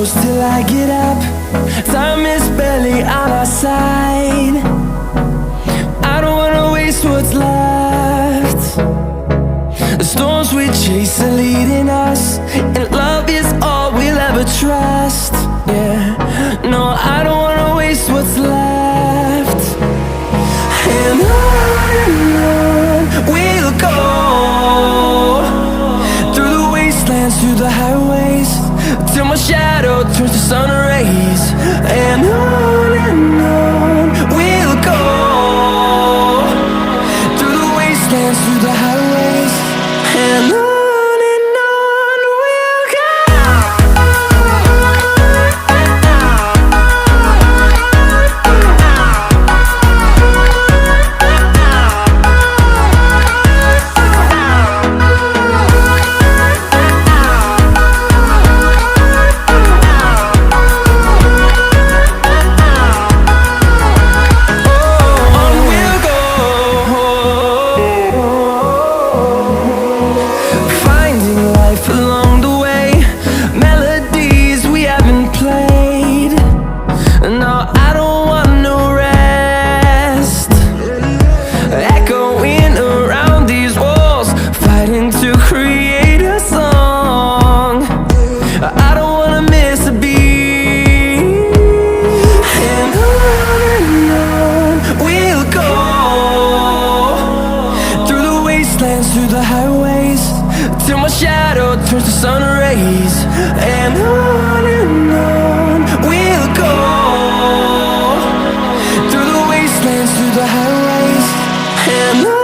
close till I get up. Time is barely on our side. I don't wanna waste what's left. The storms we chase are leading us, and love is all we'll ever trust. Yeah, no, I don't wanna waste what's left. And on we'll go, through the wastelands, through the highways, till my shadow turns to sun rays. And on we'll go, through the wastelands, through the highways, and on we'll go. Through the highways, till my shadow turns to sun rays. And on we'll go, through the wastelands, through the highways, and on.